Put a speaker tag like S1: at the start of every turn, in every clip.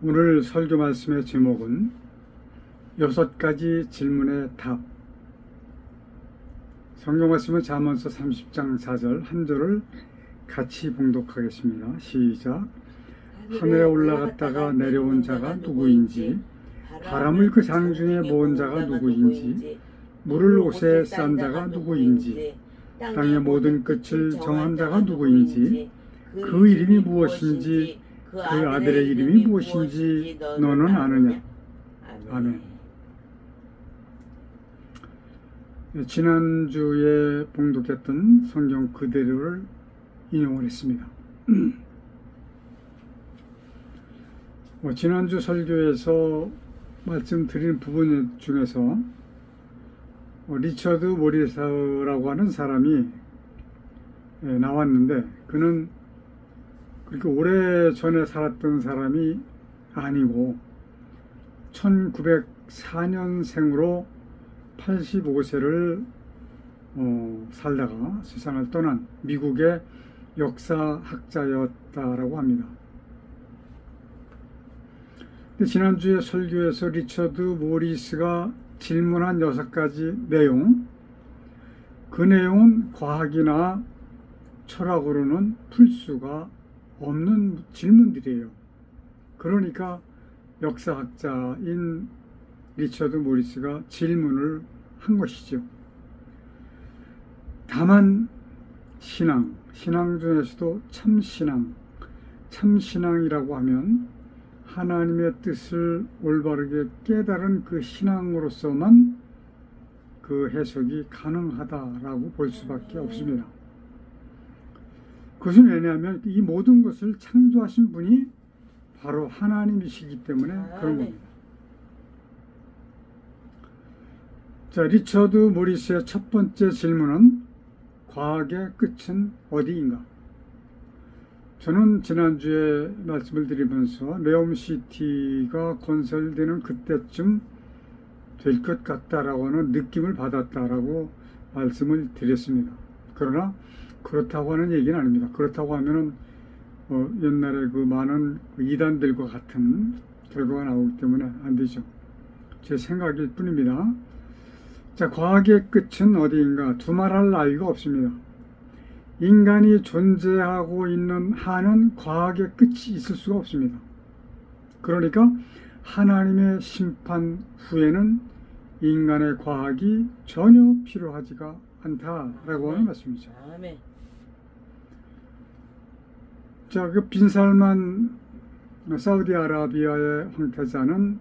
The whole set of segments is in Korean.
S1: 오늘 설교 말씀의 제목은 6가지 질문의 답. 성경 말씀은 잠언서 30장 4절 한 절을 같이 봉독하겠습니다. 시작. 하늘에 올라갔다가 내려온 자가 누구인지, 바람을 그 장중에 모은 자가 누구인지, 물을 옷에 싼 자가 누구인지, 땅의 모든 끝을 정한 자가 누구인지, 그 이름이 무엇인지, 그 아들의 이름이 무엇인지 너는 아느냐? 아멘. 지난주에 봉독했던 성경 그대로를 인용을 했습니다. 지난주 설교에서 말씀드린 부분 중에서 리처드 모리스라고 하는 사람이 나왔는데, 그는 그렇게 오래전에 살았던 사람이 아니고 1904년생으로 85세를 살다가 세상을 떠난 미국의 역사학자였다라고 합니다. 근데 지난주에 설교에서 리처드 모리스가 질문한 6가지 내용, 그 내용은 과학이나 철학으로는 풀 수가 없는 질문들이에요. 그러니까 역사학자인 리처드 모리스가 질문을 한 것이죠. 다만 신앙 중에서도 참신앙이라고 하면 하나님의 뜻을 올바르게 깨달은 그 신앙으로서만 그 해석이 가능하다라고 볼 수밖에 없습니다. 그것은 왜냐하면 이 모든 것을 창조하신 분이 바로 하나님이시기 때문에 그런 겁니다. 자, 리처드 모리스의 첫 번째 질문은 과학의 끝은 어디인가? 저는 지난주에 말씀을 드리면서 네옴시티가 건설되는 그때쯤 될 것 같다라고 하는 느낌을 받았다라고 말씀을 드렸습니다. 그러나 그렇다고 하는 얘기는 아닙니다. 그렇다고 하면은 옛날에 그 많은 이단들과 같은 결과가 나오기 때문에 안 되죠. 제 생각일 뿐입니다. 자, 과학의 끝은 어디인가? 두말할 나위가 없습니다. 인간이 존재하고 있는 한은 과학의 끝이 있을 수가 없습니다. 그러니까 하나님의 심판 후에는 인간의 과학이 전혀 필요하지가 않다라고 하는 말씀이죠. 아멘. 자, 그 빈살만 사우디아라비아의 황태자는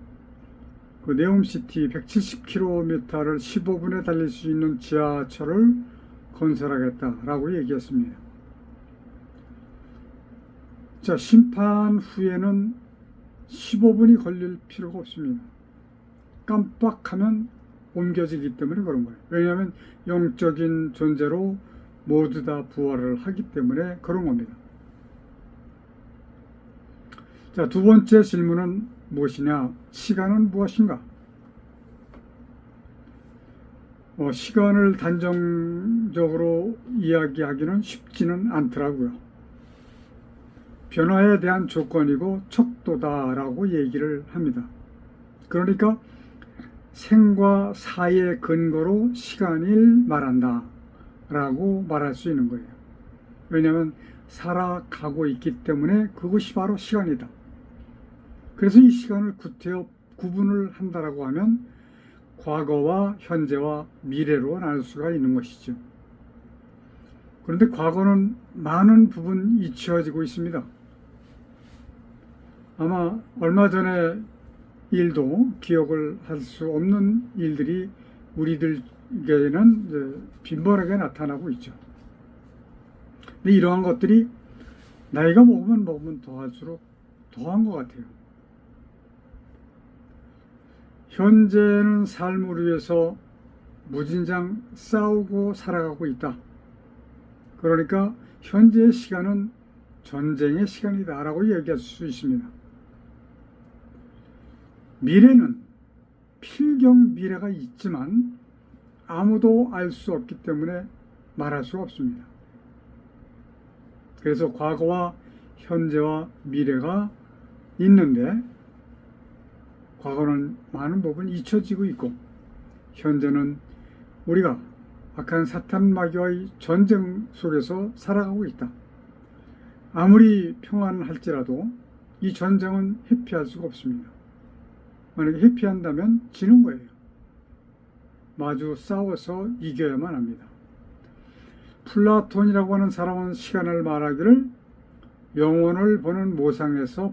S1: 그 네옴시티 170km를 15분에 달릴 수 있는 지하철을 건설하겠다라고 얘기했습니다. 자, 심판 후에는 15분이 걸릴 필요가 없습니다. 깜빡하면 옮겨지기 때문에 그런 거예요. 왜냐하면 영적인 존재로 모두 다 부활을 하기 때문에 그런 겁니다. 자, 두 번째 질문은 무엇이냐? 시간은 무엇인가? 시간을 단정적으로 이야기하기는 쉽지는 않더라고요. 변화에 대한 조건이고 척도다라고 얘기를 합니다. 그러니까 생과 사의 근거로 시간을 말한다 라고 말할 수 있는 거예요. 왜냐하면 살아가고 있기 때문에 그것이 바로 시간이다. 그래서 이 시간을 구태여 구분을 한다라고 하면 과거와 현재와 미래로 나눌 수가 있는 것이죠. 그런데 과거는 많은 부분 잊혀지고 있습니다. 아마 얼마 전에 일도 기억을 할 수 없는 일들이 우리들에게는 빈번하게 나타나고 있죠. 근데 이러한 것들이 나이가 먹으면 더할수록 더한 것 같아요. 현재는 삶을 위해서 무진장 싸우고 살아가고 있다. 그러니까 현재의 시간은 전쟁의 시간이다 라고 얘기할 수 있습니다. 미래는 필경 미래가 있지만 아무도 알 수 없기 때문에 말할 수가 없습니다. 그래서 과거와 현재와 미래가 있는데 과거는 많은 부분 잊혀지고 있고 현재는 우리가 악한 사탄 마귀와의 전쟁 속에서 살아가고 있다. 아무리 평안할지라도 이 전쟁은 회피할 수가 없습니다. 만약에 회피한다면 지는 거예요. 마주 싸워서 이겨야만 합니다. 플라톤이라고 하는 사람은 시간을 말하기를 영혼을 보는 모상에서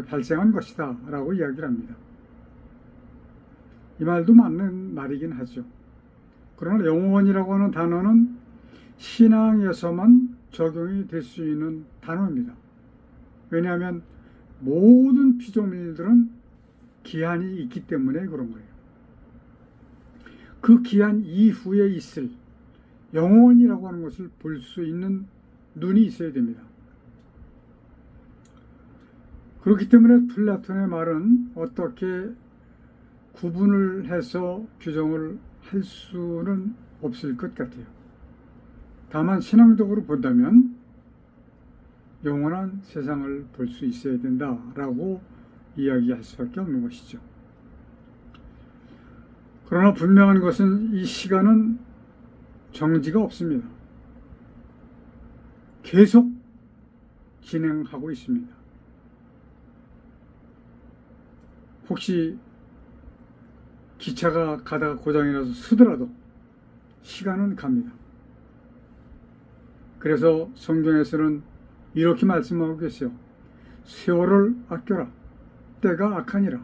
S1: 발생한 것이다 라고 이야기를 합니다. 이 말도 맞는 말이긴 하죠. 그러나 영혼이라고 하는 단어는 신앙에서만 적용이 될 수 있는 단어입니다. 왜냐하면 모든 피조물들은 기한이 있기 때문에 그런 거예요. 그 기한 이후에 있을 영혼이라고 하는 것을 볼 수 있는 눈이 있어야 됩니다. 그렇기 때문에 플라톤의 말은 어떻게 구분을 해서 규정을 할 수는 없을 것 같아요. 다만 신앙적으로 본다면 영원한 세상을 볼 수 있어야 된다라고 이야기할 수밖에 없는 것이죠. 그러나 분명한 것은 이 시간은 정지가 없습니다. 계속 진행하고 있습니다. 혹시 기차가 가다가 고장이 나서 쓰더라도 시간은 갑니다. 그래서 성경에서는 이렇게 말씀하고 계세요. 세월을 아껴라. 때가 악하니라.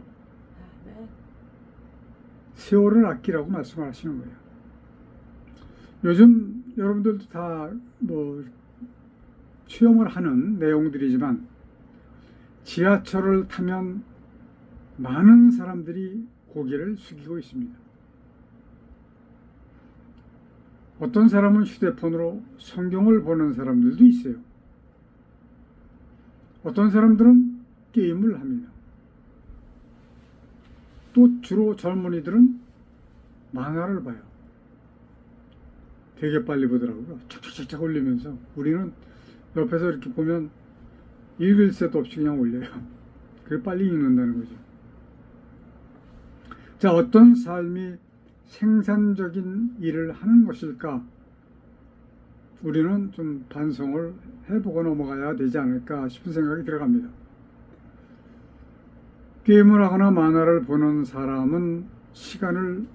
S1: 세월을 아끼라고 말씀을 하시는 거예요. 요즘 여러분들도 다 체험을 하는 내용들이지만 지하철을 타면 많은 사람들이 고개를 숙이고 있습니다. 어떤 사람은 휴대폰으로 성경을 보는 사람들도 있어요. 어떤 사람들은 게임을 합니다. 또 주로 젊은이들은 만화를 봐요. 되게 빨리 보더라고요. 착착착착 올리면서 우리는 옆에서 이렇게 보면 읽을 새도 없이 그냥 올려요. 그게 빨리 읽는다는 거죠. 자, 어떤 삶이 생산적인 일을 하는 것일까? 우리는 좀 반성을 해보고 넘어가야 되지 않을까 싶은 생각이 들어갑니다. 게임을 하거나 만화를 보는 사람은 시간을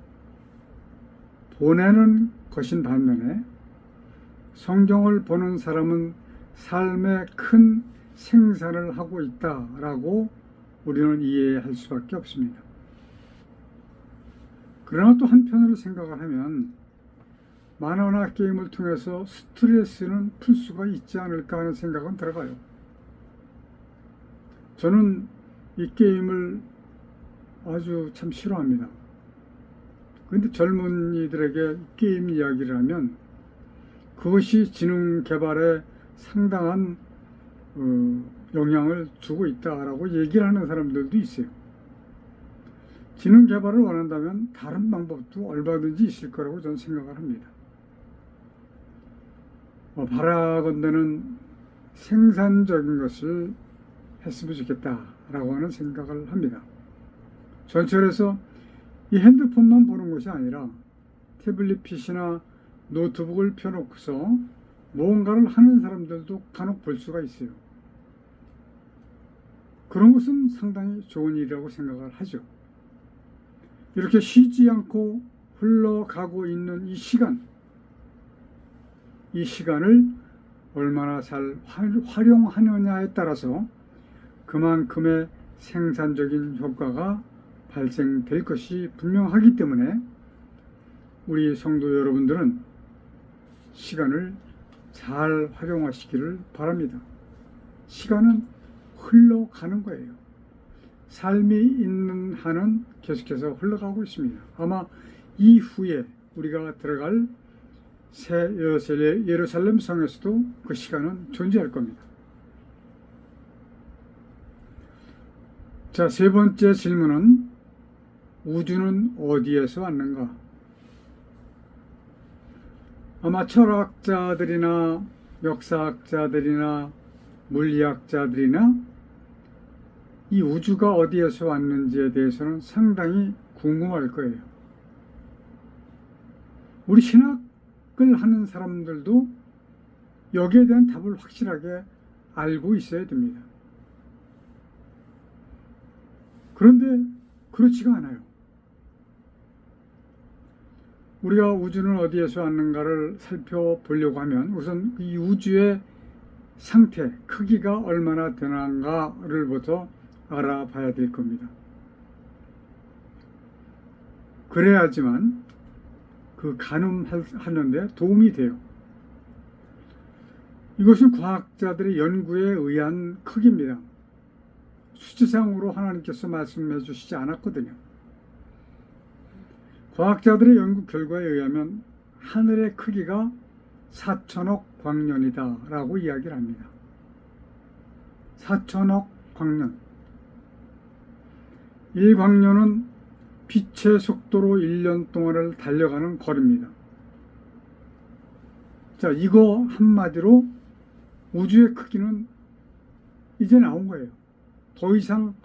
S1: 보내는 것인 반면에 성경을 보는 사람은 삶의 큰 생산을 하고 있다라고 우리는 이해할 수밖에 없습니다. 그러나 또 한편으로 생각을 하면 만화나 게임을 통해서 스트레스는 풀 수가 있지 않을까 하는 생각은 들어가요. 저는 이 게임을 아주 참 싫어합니다. 그런데 젊은이들에게 게임 이야기를 하면 그것이 지능 개발에 상당한 영향을 주고 있다라고 얘기를 하는 사람들도 있어요. 지능 개발을 원한다면 다른 방법도 얼마든지 있을 거라고 저는 생각을 합니다. 바라건대는 생산적인 것을 했으면 좋겠다라고 하는 생각을 합니다. 전철에서 이 핸드폰만 보는 것이 아니라 태블릿 PC나 노트북을 펴놓고서 무언가를 하는 사람들도 간혹 볼 수가 있어요. 그런 것은 상당히 좋은 일이라고 생각을 하죠. 이렇게 쉬지 않고 흘러가고 있는 이 시간을 얼마나 잘 활용하느냐에 따라서 그만큼의 생산적인 효과가 발생될 것이 분명하기 때문에 우리 성도 여러분들은 시간을 잘 활용하시기를 바랍니다. 시간은 흘러가는 거예요. 삶이 있는 한은 계속해서 흘러가고 있습니다. 아마 이후에 우리가 들어갈 새 예루살렘 성에서도 그 시간은 존재할 겁니다. 자, 세 번째 질문은 우주는 어디에서 왔는가? 아마 철학자들이나 역사학자들이나 물리학자들이나 이 우주가 어디에서 왔는지에 대해서는 상당히 궁금할 거예요. 우리 신학을 하는 사람들도 여기에 대한 답을 확실하게 알고 있어야 됩니다. 그런데 그렇지가 않아요. 우리가 우주는 어디에서 왔는가를 살펴보려고 하면 우선 이 우주의 상태, 크기가 얼마나 되는가를 부터 알아봐야 될 겁니다. 그래야지만 그 가늠하는데 도움이 돼요. 이것은 과학자들의 연구에 의한 크기입니다. 수치상으로 하나님께서 말씀해 주시지 않았거든요. 과학자들의 연구 결과에 의하면 하늘의 크기가 4천억 광년이다 라고 이야기를 합니다. 4천억 광년. 1광년은 빛의 속도로 1년 동안을 달려가는 거리입니다. 자, 이거 한마디로 우주의 크기는 이제 나온 거예요. 더 이상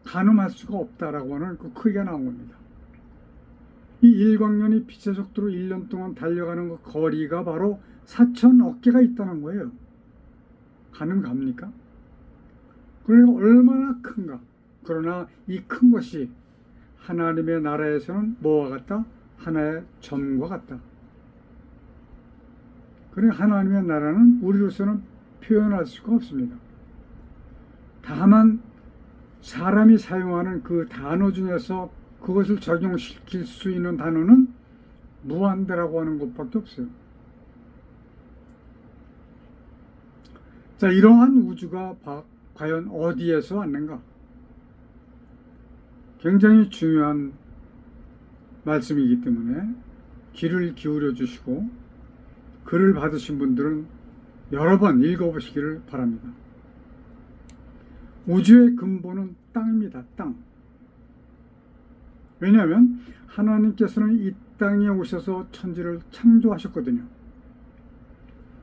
S1: 가늠할 수가 없다라고 하는 그 크기가 나온 겁니다. 이 1광년이 빛의 속도로 1년 동안 달려가는 그 거리가 바로 4천억 개가 있다는 거예요. 가능 갑니까? 그러니까 얼마나 큰가. 그러나 이 큰 것이 하나님의 나라에서는 뭐와 같다? 하나의 점과 같다. 그러니까 하나님의 나라는 우리로서는 표현할 수가 없습니다. 다만 사람이 사용하는 그 단어 중에서 그것을 적용시킬 수 있는 단어는 무한대라고 하는 것밖에 없어요. 자, 이러한 우주가 과연 어디에서 왔는가? 굉장히 중요한 말씀이기 때문에 귀를 기울여 주시고 글을 받으신 분들은 여러 번 읽어보시기를 바랍니다. 우주의 근본은 땅입니다. 땅. 왜냐하면 하나님께서는 이 땅에 오셔서 천지를 창조하셨거든요.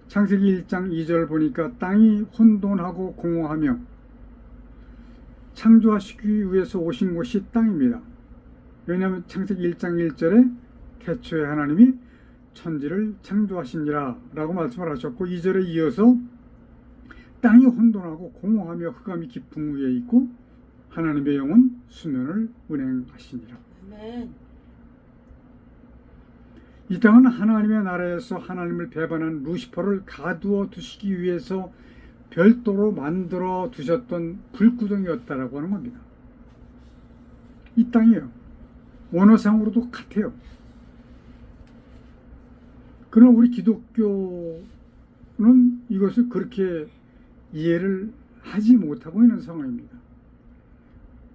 S1: 창세기 1장 2절 보니까 땅이 혼돈하고 공허하며 창조하시기 위해서 오신 곳이 땅입니다. 왜냐하면 창세기 1장 1절에 태초에 하나님이 천지를 창조하시니라 라고 말씀을 하셨고 2절에 이어서 땅이 혼돈하고 공허하며 흑암이 깊은 위에 있고 하나님의 영은 수면을 운행하시니라. 아멘. 이 땅은 하나님의 나라에서 하나님을 배반한 루시퍼를 가두어 두시기 위해서 별도로 만들어 두셨던 불구덩이였다라고 하는 겁니다. 이 땅이에요. 원어상으로도 같아요. 그러나 우리 기독교는 이것을 그렇게 이해를 하지 못하고 있는 상황입니다.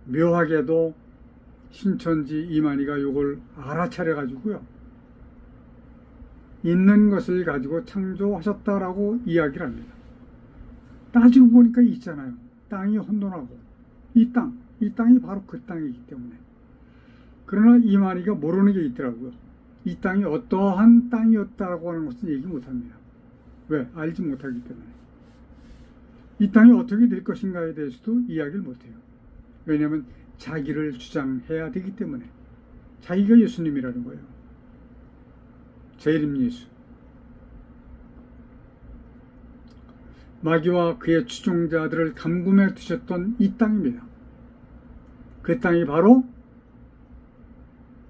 S1: 묘하게도 신천지 이만희가 이걸 알아차려 가지고요, 있는 것을 가지고 창조하셨다라고 이야기를 합니다. 따지고 보니까 있잖아요. 땅이 혼돈하고 이 땅이 바로 그 땅이기 때문에. 그러나 이만희가 모르는 게 있더라고요. 이 땅이 어떠한 땅이었다고 하는 것은 얘기 못합니다. 왜? 알지 못하기 때문에. 이 땅이 어떻게 될 것인가에 대해서도 이야기를 못해요. 왜냐하면 자기를 주장해야 되기 때문에. 자기가 예수님이라는 거예요. 재림 예수. 마귀와 그의 추종자들을 감금해 두셨던 이 땅입니다. 그 땅이 바로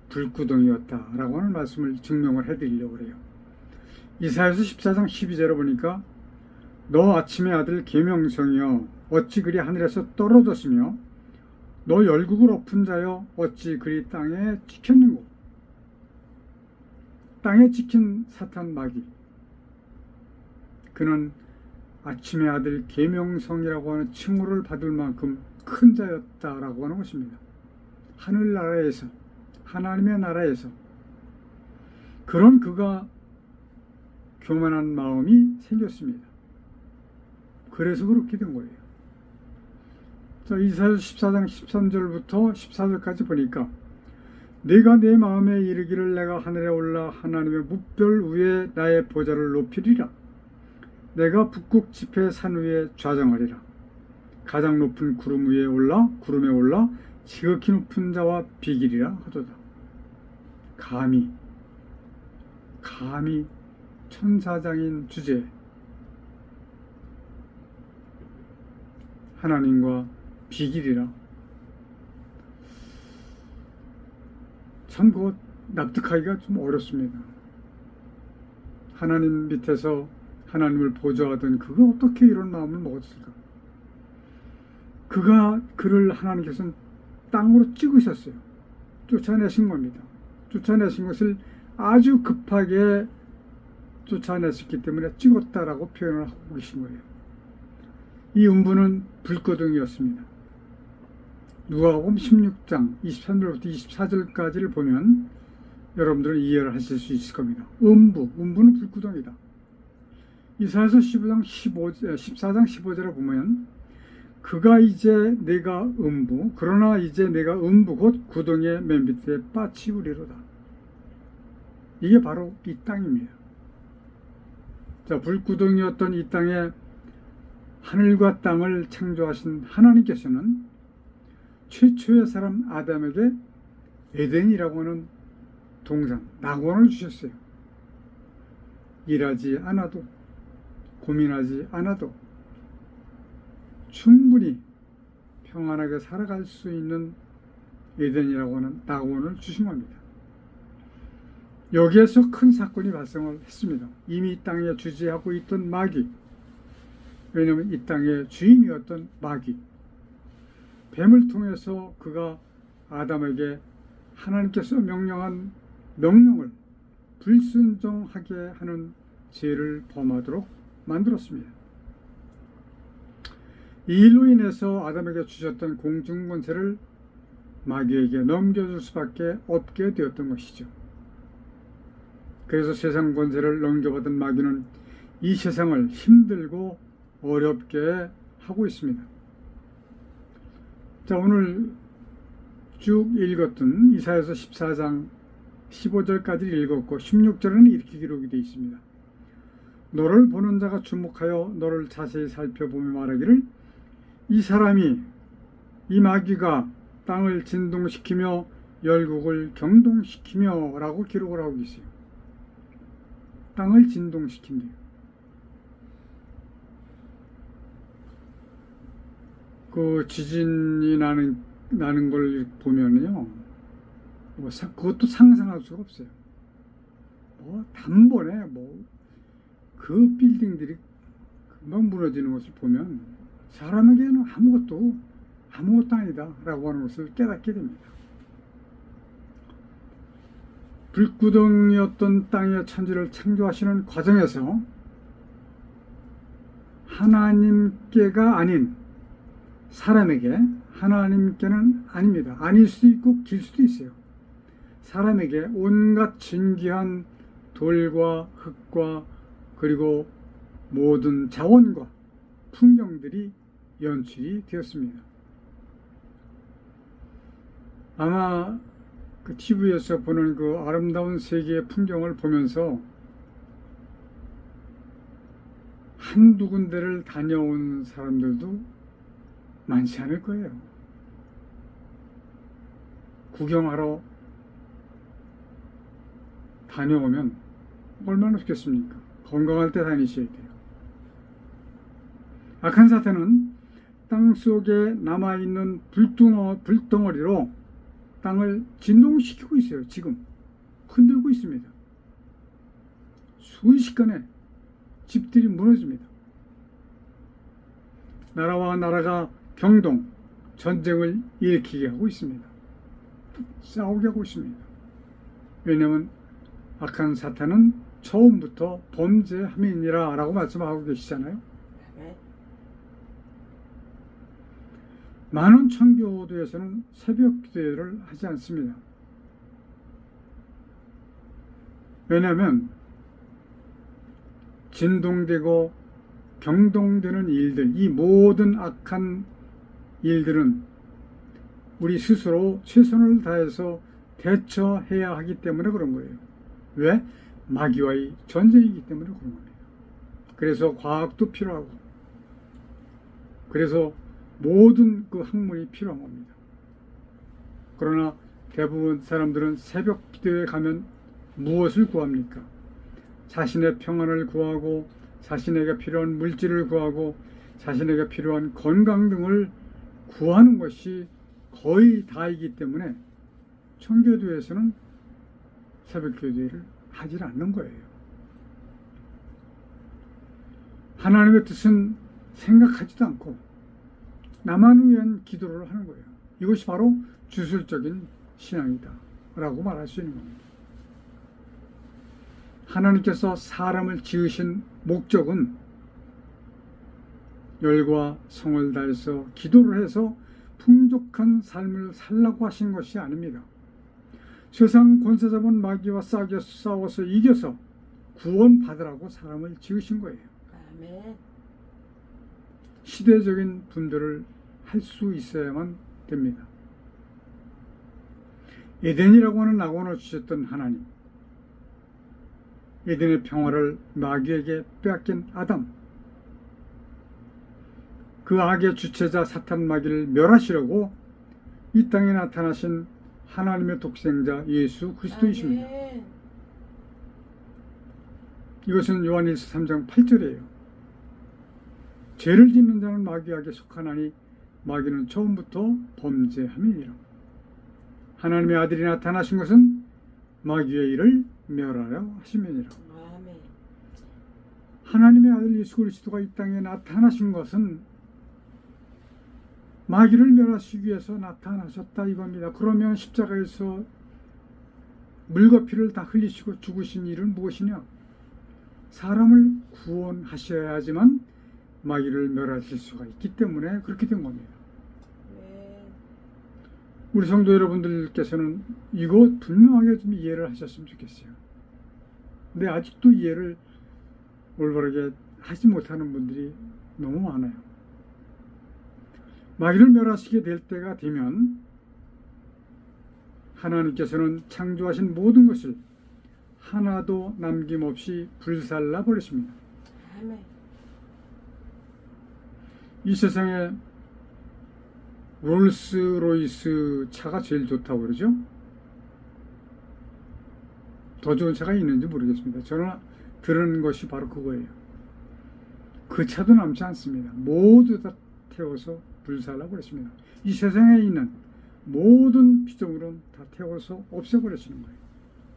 S1: 불구덩이였다라고 하는 말씀을 증명을 해드리려고 해요. 이사야서 14장 12절에 보니까 너 아침의 아들 계명성이여 어찌 그리 하늘에서 떨어졌으며 너 열국을 엎은 자여 어찌 그리 땅에 찍혔는고. 땅에 찍힌 사탄 마귀, 그는 아침의 아들 계명성이라고 하는 칭호를 받을 만큼 큰 자였다라고 하는 것입니다. 하늘나라에서, 하나님의 나라에서 그런 그가 교만한 마음이 생겼습니다. 그래서 그렇게 된 거예요. 자, 이사야 14장 13절부터 14절까지 보니까 내가 내 마음에 이르기를 내가 하늘에 올라 하나님의 뭇별 위에 나의 보좌를 높이리라. 내가 북극 지폐 산 위에 좌정하리라. 가장 높은 구름에 올라 지극히 높은 자와 비길이라 하도다. 감히 천사장인 주제에 하나님과 비길이라. 참 그거 납득하기가 좀 어렵습니다. 하나님 밑에서 하나님을 보좌하던 그가 어떻게 이런 마음을 먹었을까? 그를 하나님께서는 땅으로 찍으셨어요. 쫓아내신 겁니다. 쫓아내신 것을 아주 급하게 쫓아냈었기 때문에 찍었다라고 표현을 하고 계신 거예요. 이 음부는 불구덩이였습니다. 누가복음 16장 23절부터 24절까지를 보면 여러분들은 이해를 하실 수 있을 겁니다. 음부는 불구덩이다. 이사야서 14장 15절에 보면 그가 이제 내가 그러나 이제 내가 곧 구덩이의 맨 밑에 빠치우리로다. 이게 바로 이 땅입니다. 자, 불구덩이였던 이 땅에 하늘과 땅을 창조하신 하나님께서는 최초의 사람 아담에게 에덴이라고 하는 동산, 낙원을 주셨어요. 일하지 않아도, 고민하지 않아도 충분히 평안하게 살아갈 수 있는 에덴이라고 하는 낙원을 주신 겁니다. 여기에서 큰 사건이 발생을 했습니다. 이미 이 땅에 주재하고 있던 마귀, 왜냐하면 이 땅의 주인이었던 마귀, 뱀을 통해서 그가 아담에게 하나님께서 명령한 명령을 불순종하게 하는 죄를 범하도록 만들었습니다. 이 일로 인해서 아담에게 주셨던 공중권세를 마귀에게 넘겨줄 수밖에 없게 되었던 것이죠. 그래서 세상 권세를 넘겨받은 마귀는 이 세상을 힘들고 어렵게 하고 있습니다. 자, 오늘 쭉 읽었던 이사야서 14장 15절까지 읽었고 16절에는 이렇게 기록이 되어 있습니다. 너를 보는 자가 주목하여 너를 자세히 살펴보며 말하기를 이 마귀가 땅을 진동시키며 열국을 경동시키며 라고 기록을 하고 있어요. 땅을 진동시킨대요. 그 지진이 나는 걸 보면요, 그것도 상상할 수가 없어요. 단번에 그 빌딩들이 금방 무너지는 것을 보면 사람에게는 아무것도 아니다 라고 하는 것을 깨닫게 됩니다. 불구덩이였던 땅의 천지를 창조하시는 과정에서 하나님께가 아닌 사람에게, 하나님께는 아닙니다. 아닐 수도 있고 길 수도 있어요. 사람에게 온갖 진귀한 돌과 흙과 그리고 모든 자원과 풍경들이 연출이 되었습니다. 아마 그 TV에서 보는 그 아름다운 세계의 풍경을 보면서 한두 군데를 다녀온 사람들도 많지 않을 거예요. 구경하러 다녀오면 얼마나 좋겠습니까? 건강할 때 다니셔야 돼요. 악한 사탄은 땅속에 남아있는 불덩어리로 땅을 진동시키고 있어요. 지금 흔들고 있습니다. 순식간에 집들이 무너집니다. 나라와 나라가 경동, 전쟁을 일으키게 하고 있습니다. 싸우게 하고 있습니다. 왜냐하면 악한 사탄은 처음부터 범죄함이니라 라고 말씀하고 계시잖아요. 많은 청교도에서는 새벽 기도를 하지 않습니다. 왜냐하면 진동되고 경동되는 일들, 이 모든 악한 일들은 우리 스스로 최선을 다해서 대처해야 하기 때문에 그런 거예요. 왜? 마귀와의 전쟁이기 때문에 그런 겁니다. 그래서 과학도 필요하고, 그래서 모든 그 학문이 필요한 겁니다. 그러나 대부분 사람들은 새벽 기도에 가면 무엇을 구합니까? 자신의 평안을 구하고 자신에게 필요한 물질을 구하고 자신에게 필요한 건강 등을 구하는 것이 거의 다이기 때문에 청교도에서는 새벽 기도를 하질 않는 거예요. 하나님의 뜻은 생각하지도 않고 나만 위한 기도를 하는 거예요. 이것이 바로 주술적인 신앙이다 라고 말할 수 있는 겁니다. 하나님께서 사람을 지으신 목적은 열과 성을 다해서 기도를 해서 풍족한 삶을 살라고 하신 것이 아닙니다. 세상 권세 잡은 마귀와 싸워서 이겨서 구원받으라고 사람을 지으신 거예요.
S2: 아멘.
S1: 시대적인 분들을 할 수 있어야만 됩니다. 에덴이라고 하는 낙원을 주셨던 하나님, 에덴의 평화를 마귀에게 빼앗긴 아담, 그 악의 주체자 사탄 마귀를 멸하시려고 이 땅에 나타나신 하나님의 독생자 예수 그리스도이십니다.
S2: 아멘.
S1: 이것은 요한일서 3장 8절이에요. 죄를 짓는 자는 마귀에게 속하나니 마귀는 처음부터 범죄함이니라. 하나님의 아들이 나타나신 것은 마귀의 일을 멸하려 하심이니라.
S2: 아멘.
S1: 하나님의 아들 예수 그리스도가 이 땅에 나타나신 것은 마귀를 멸하시기 위해서 나타나셨다 이겁니다. 그러면 십자가에서 물과 피를 다 흘리시고 죽으신 일은 무엇이냐? 사람을 구원하셔야지만 마귀를 멸하실 수가 있기 때문에 그렇게 된 겁니다.
S2: 네.
S1: 우리 성도 여러분들께서는 이거 분명하게 좀 이해를 하셨으면 좋겠어요. 근데 아직도 이해를 올바르게 하지 못하는 분들이 너무 많아요. 마귀를 멸하시게 될 때가 되면 하나님께서는 창조하신 모든 것을 하나도 남김없이 불살라 버리십니다.
S2: 아멘.
S1: 이 세상에 롤스로이스 차가 제일 좋다고 그러죠? 더 좋은 차가 있는지 모르겠습니다. 저는 들은 것이 바로 그거예요. 그 차도 남지 않습니다. 모두 다 태워서 불살라 버렸습니다. 이 세상에 있는 모든 피조물은 다 태워서 없애버리시는 거예요.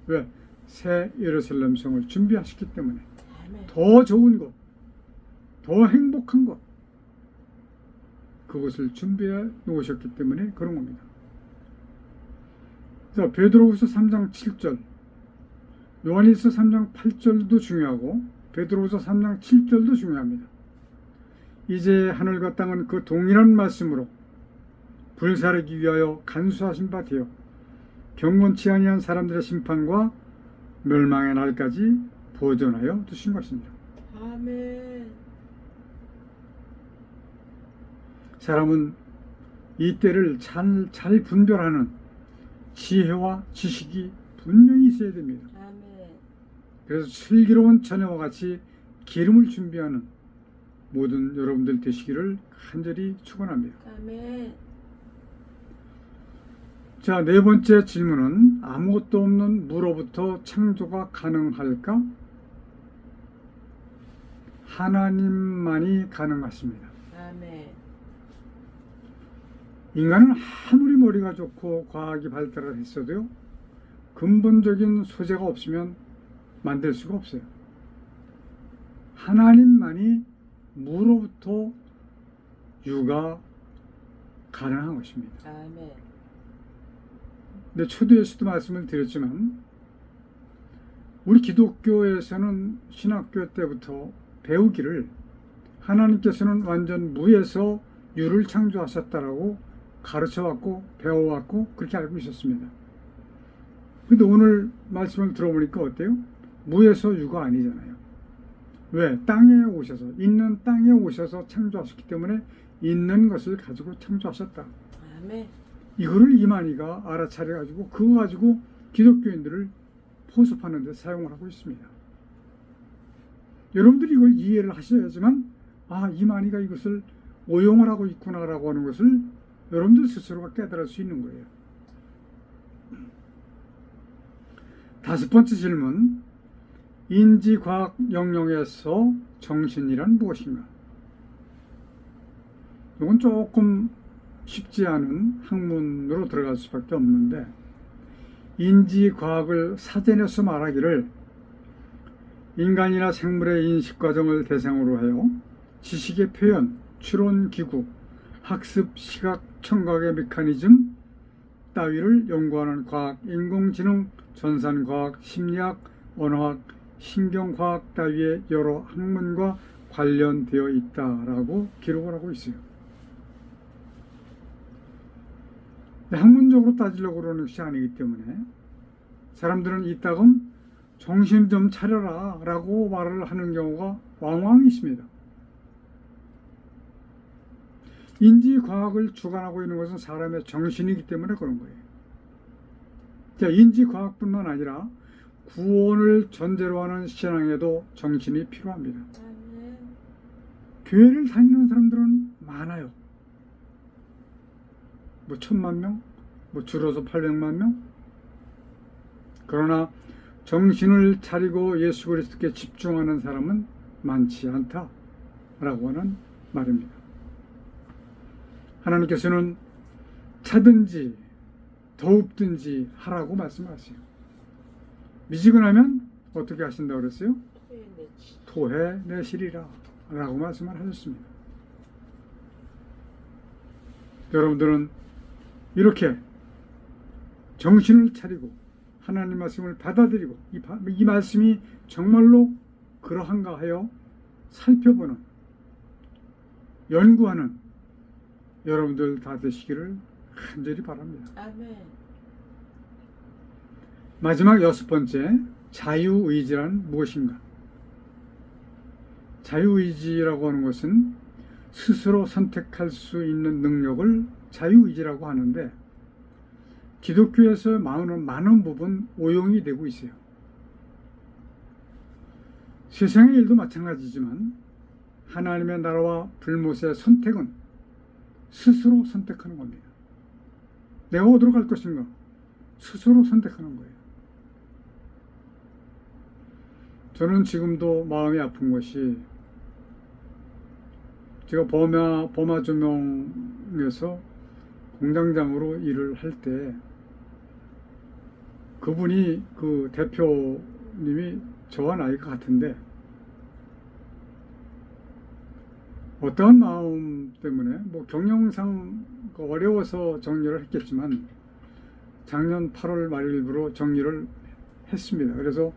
S1: 왜? 새 예루살렘 성을 준비하셨기 때문에.
S2: 아멘.
S1: 더 좋은 것, 더 행복한 것, 그것을 준비해 놓으셨기 때문에 그런 겁니다. 자, 베드로후서 3장 7절, 요한일서 3장 8절도 중요하고 베드로후서 3장 7절도 중요합니다. 이제 하늘과 땅은 그 동일한 말씀으로 불사르기 위하여 간수하신 바 되어 경건치 아니한 사람들의 심판과 멸망의 날까지 보존하여 두신 것입니다.
S2: 아멘.
S1: 사람은 이 때를 잘 분별하는 지혜와 지식이 분명히 있어야 됩니다.
S2: 아멘.
S1: 그래서 슬기로운 처녀와 같이 기름을 준비하는 모든 여러분들 되시기를 간절히 축원합니다.
S2: 아멘.
S1: 자, 네 번째 질문은 아무것도 없는 무로부터 창조가 가능할까? 하나님만이 가능하십니다.
S2: 아멘.
S1: 인간은 아무리 머리가 좋고 과학이 발달을 했어도요, 근본적인 소재가 없으면 만들 수가 없어요. 하나님만이 무로부터 유가 가능한 것입니다.
S2: 아멘.
S1: 근데 초대에서도 말씀을 드렸지만 우리 기독교에서는 신학교 때부터 배우기를 하나님께서는 완전 무에서 유를 창조하셨다라고 가르쳐왔고 배워왔고 그렇게 알고 있었습니다. 근데 오늘 말씀을 들어보니까 어때요? 무에서 유가 아니잖아요. 왜? 땅에 오셔서, 있는 땅에 오셔서 창조하셨기 때문에 있는 것을 가지고 창조하셨다.
S2: 아멘.
S1: 이거를 이만희가 알아차려가지고 그거 가지고 기독교인들을 포섭하는 데 사용을 하고 있습니다. 여러분들이 이걸 이해를 하셔야지만 이만희가 이것을 오용을 하고 있구나라고 하는 것을 여러분들 스스로가 깨달을 수 있는 거예요. 다섯 번째 질문, 인지과학 영역에서 정신이란 무엇인가? 이건 조금 쉽지 않은 학문으로 들어갈 수밖에 없는데, 인지과학을 사전에서 말하기를 인간이나 생물의 인식 과정을 대상으로 하여 지식의 표현, 추론 기구, 학습, 시각, 청각의 메커니즘 따위를 연구하는 과학, 인공지능, 전산과학, 심리학, 언어학, 신경과학 따위의 여러 학문과 관련되어 있다라고 기록을 하고 있어요. 학문적으로 따지려고 그러는 것이 아니기 때문에 사람들은 이따금 정신 좀 차려라 라고 말을 하는 경우가 왕왕 있습니다. 인지과학을 주관하고 있는 것은 사람의 정신이기 때문에 그런 거예요. 자, 인지과학뿐만 아니라 구원을 전제로 하는 신앙에도 정신이 필요합니다.
S2: 아멘.
S1: 교회를 다니는 사람들은 많아요. 뭐 1000만 명, 뭐 줄어서 800만 명. 그러나 정신을 차리고 예수 그리스도께 집중하는 사람은 많지 않다라고 하는 말입니다. 하나님께서는 차든지 더웁든지 하라고 말씀하세요. 미지근하면 어떻게 하신다고 그랬어요? 토해내시리라 라고 말씀을 하셨습니다. 여러분들은 이렇게 정신을 차리고 하나님 말씀을 받아들이고 이 말씀이 정말로 그러한가 하여 살펴보는, 연구하는 여러분들 다 되시기를 간절히 바랍니다.
S2: 아멘.
S1: 마지막 여섯 번째, 자유의지란 무엇인가? 자유의지라고 하는 것은 스스로 선택할 수 있는 능력을 자유의지라고 하는데, 기독교에서 많은 부분 오용이 되고 있어요. 세상의 일도 마찬가지지만 하나님의 나라와 불못의 선택은 스스로 선택하는 겁니다. 내가 어디로 갈 것인가? 스스로 선택하는 거예요. 저는 지금도 마음이 아픈 것이, 제가 버마 조명에서 공장장으로 일을 할 때 그분이, 그 대표님이 저와 나이가 같은데 어떠한 마음 때문에 뭐 경영상 어려워서 정리를 했겠지만 작년 8월 말일부로 정리를 했습니다. 그래서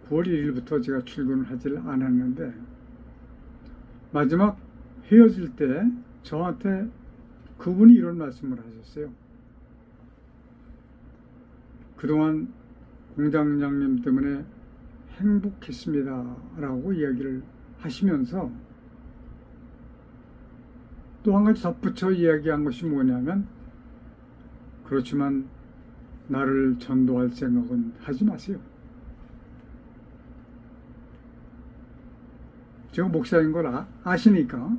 S1: 9월 1일부터 제가 출근을 하질 않았는데, 마지막 헤어질 때 저한테 그분이 이런 말씀을 하셨어요. 그동안 공장장님 때문에 행복했습니다 라고 이야기를 하시면서 또 한 가지 덧붙여 이야기한 것이 뭐냐면, 그렇지만 나를 전도할 생각은 하지 마세요. 제가 목사인 걸 아시니까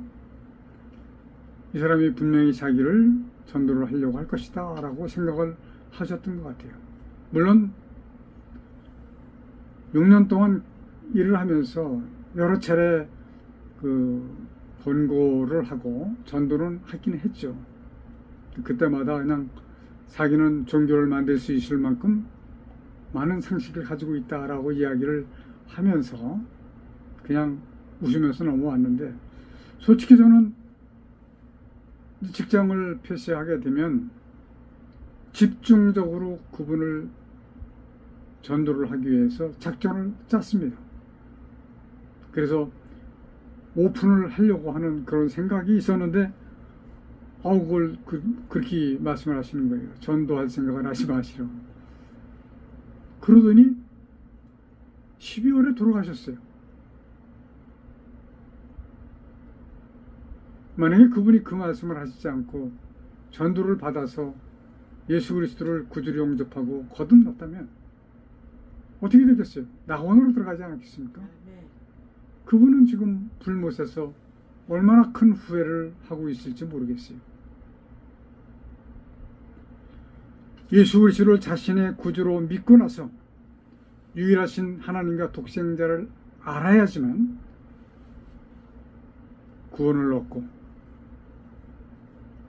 S1: 이 사람이 분명히 자기를 전도를 하려고 할 것이다 라고 생각을 하셨던 것 같아요. 물론 6년 동안 일을 하면서 여러 차례 권고를 하고 전도는 하긴 했죠. 그때마다 그냥 자기는 종교를 만들 수 있을 만큼 많은 상식을 가지고 있다라고 이야기를 하면서 그냥 웃으면서 넘어왔는데, 솔직히 저는 직장을 폐쇄하게 되면 집중적으로 그분을 전도를 하기 위해서 작전을 짰습니다. 그래서 오픈을 하려고 하는 그런 생각이 있었는데, 그걸 그렇게 말씀을 하시는 거예요. 전도할 생각을 하지 마시라고. 그러더니 12월에 돌아가셨어요. 만약에 그분이 그 말씀을 하시지 않고 전도를 받아서 예수 그리스도를 구주로 영접하고 거듭났다면 어떻게 되겠어요? 낙원으로 들어가지 않았겠습니까?
S2: 아멘.
S1: 그분은 지금 불못에서 얼마나 큰 후회를 하고 있을지 모르겠어요. 예수 그리스도를 자신의 구주로 믿고 나서 유일하신 하나님과 독생자를 알아야지만 구원을 얻고,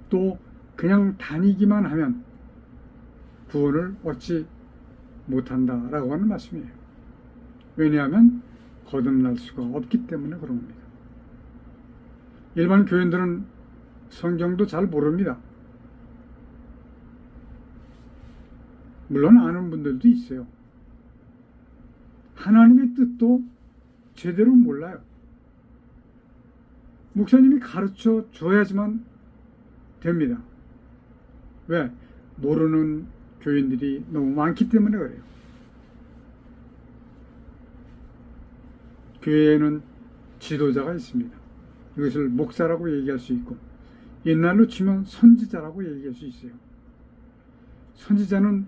S1: 또 그냥 다니기만 하면 구원을 얻지 못한다라고 하는 말씀이에요. 왜냐하면 거듭날 수가 없기 때문에 그런 겁니다. 일반 교인들은 성경도 잘 모릅니다. 물론 아는 분들도 있어요. 하나님의 뜻도 제대로 몰라요. 목사님이 가르쳐 줘야지만 됩니다. 왜? 모르는 교인들이 너무 많기 때문에 그래요. 교회에는 지도자가 있습니다. 이것을 목사라고 얘기할 수 있고, 옛날로 치면 선지자라고 얘기할 수 있어요. 선지자는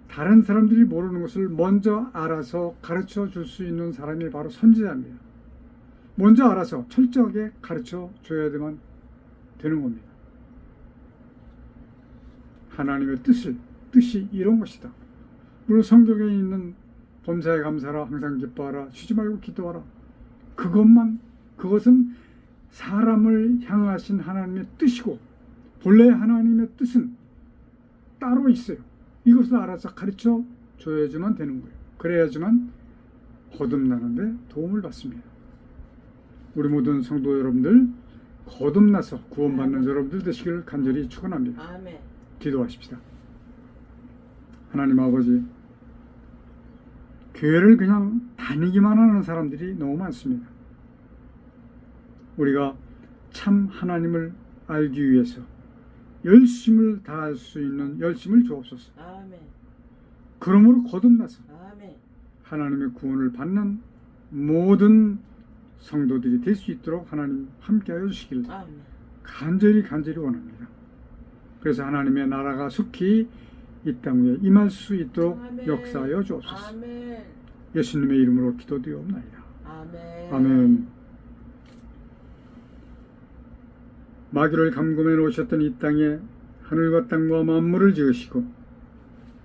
S1: 다른 사람들이 모르는 것을 먼저 알아서 가르쳐 줄 수 있는 사람이 바로 선지자입니다. 먼저 알아서 철저하게 가르쳐 줘야 되는 겁니다. 하나님의 뜻이 이런 것이다. 물론 성경에 있는 범사에 감사하라, 항상 기뻐하라, 쉬지 말고 기도하라. 그것은 사람을 향하신 하나님의 뜻이고, 본래 하나님의 뜻은 따로 있어요. 이것을 알아서 가르쳐 줘야지만 되는 거예요. 그래야지만 거듭나는데 도움을 받습니다. 우리 모든 성도 여러분들 거듭나서 구원받는 여러분들 되시기를 간절히 축원합니다.
S2: 아멘.
S1: 기도하십시다. 하나님 아버지, 교회를 그냥 다니기만 하는 사람들이 너무 많습니다. 우리가 참 하나님을 알기 위해서 열심을 다할 수 있는 열심을 주옵소서.
S2: 아멘.
S1: 그러므로 거듭나서
S2: 아멘.
S1: 하나님의 구원을 받는 모든 성도들이 될 수 있도록 하나님 함께하여 주시길
S2: 아멘.
S1: 간절히 원합니다. 그래서 하나님의 나라가 속히 이 땅 위에 임할 수 있도록
S2: 아멘.
S1: 역사하여 주옵소서.
S2: 아멘.
S1: 예수님의 이름으로 기도드리옵나이다.
S2: 아멘.
S1: 아멘. 마귀를 감금해 놓으셨던 이 땅에 하늘과 땅과 만물을 지으시고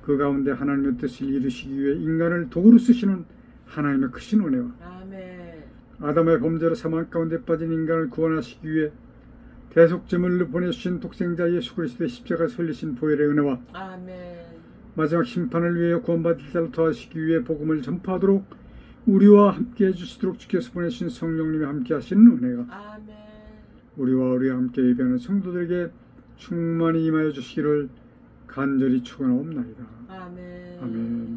S1: 그 가운데 하나님의 뜻을 이루시기 위해 인간을 도구로 쓰시는 하나님의 크신 은혜와
S2: 아멘.
S1: 아담의 범죄로 사망 가운데 빠진 인간을 구원하시기 위해 대속제물로 보내주신 독생자 예수 그리스도의 십자가 설리신 보혈의 은혜와
S2: 아멘.
S1: 마지막 심판을 위해 구원받을 자를 더하시기 위해 복음을 전파하도록 우리와 함께 해주시도록 주께서 보내신 성령님이 함께 하시는 은혜가
S2: 아멘.
S1: 우리와 함께 예배하는 성도들에게 충만히 임하여 주시기를 간절히 축원하옵나이다.
S2: 아멘.
S1: 아멘.